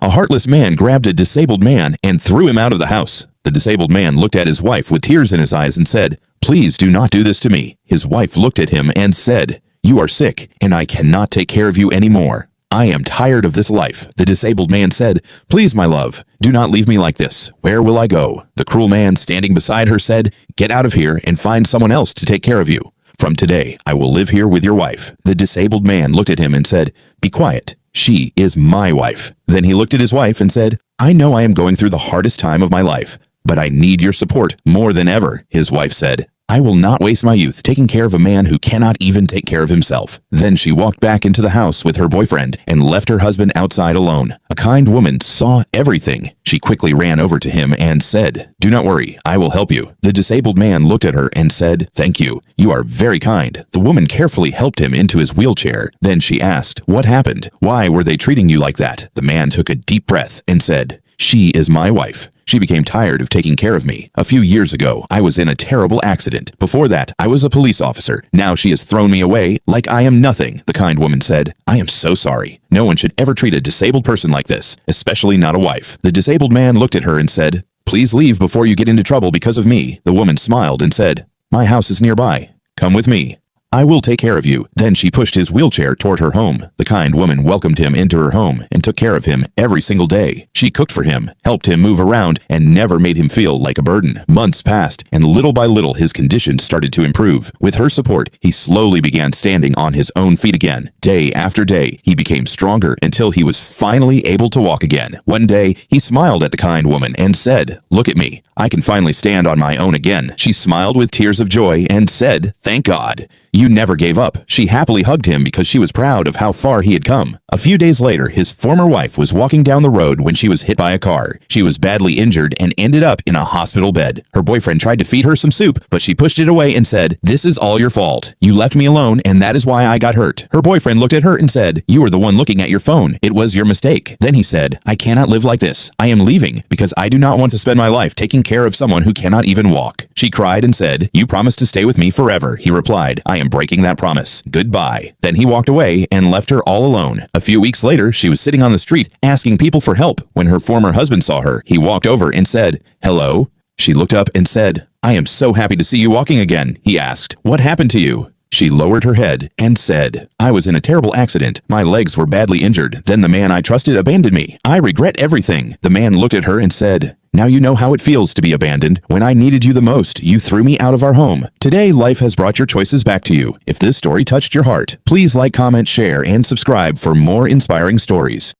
A heartless man grabbed a disabled man and threw him out of the house. The disabled man looked at his wife with tears in his eyes and said, "Please do not do this to me." His wife looked at him and said, "You are sick, and I cannot take care of you anymore. I am tired of this life." The disabled man said, "Please, my love, do not leave me like this. Where will I go?" The cruel man standing beside her said, "Get out of here and find someone else to take care of you. From today, I will live here with your wife." The disabled man looked at him and said, "Be quiet. She is my wife." Then he looked at his wife and said, "I know I am going through the hardest time of my life, but I need your support more than ever." His wife said, "I will not waste my youth taking care of a man who cannot even take care of himself." Then she walked back into the house with her boyfriend and left her husband outside alone. A kind woman saw everything. She quickly ran over to him and said, "Do not worry, I will help you." The disabled man looked at her and said, "Thank you. You are very kind." The woman carefully helped him into his wheelchair. Then she asked, "What happened? Why were they treating you like that?" The man took a deep breath and said, "She is my wife. She became tired of taking care of me. A few years ago, I was in a terrible accident. Before that, I was a police officer. Now she has thrown me away like I am nothing." The kind woman said, "I am so sorry. No one should ever treat a disabled person like this, especially not a wife." The disabled man looked at her and said, "Please leave before you get into trouble because of me." The woman smiled and said, "My house is nearby. Come with me. I will take care of you." Then she pushed his wheelchair toward her home. The kind woman welcomed him into her home and took care of him every single day. She cooked for him, helped him move around, and never made him feel like a burden. Months passed, and little by little his condition started to improve. With her support, he slowly began standing on his own feet again. Day after day, he became stronger until he was finally able to walk again. One day, he smiled at the kind woman and said, "Look at me. I can finally stand on my own again." She smiled with tears of joy and said, "Thank God. You never gave up." She happily hugged him because she was proud of how far he had come. A few days later, his former wife was walking down the road when she was hit by a car. She was badly injured and ended up in a hospital bed. Her boyfriend tried to feed her some soup, but she pushed it away and said, "This is all your fault. You left me alone, and that is why I got hurt." Her boyfriend looked at her and said, "You were the one looking at your phone. It was your mistake." Then he said, "I cannot live like this. I am leaving because I do not want to spend my life taking care of someone who cannot even walk." She cried and said, "You promised to stay with me forever." He replied, "I am breaking that promise. Goodbye." Then he walked away and left her all alone. A few weeks later, she was sitting on the street asking people for help. When her former husband saw her, he walked over and said, "Hello?" She looked up and said, "I am so happy to see you walking again." He asked, "What happened to you?" She lowered her head and said, "I was in a terrible accident. My legs were badly injured. Then the man I trusted abandoned me. I regret everything." The man looked at her and said, "Now you know how it feels to be abandoned. When I needed you the most, you threw me out of our home. Today, life has brought your choices back to you. If this story touched your heart, please like, comment, share, and subscribe for more inspiring stories.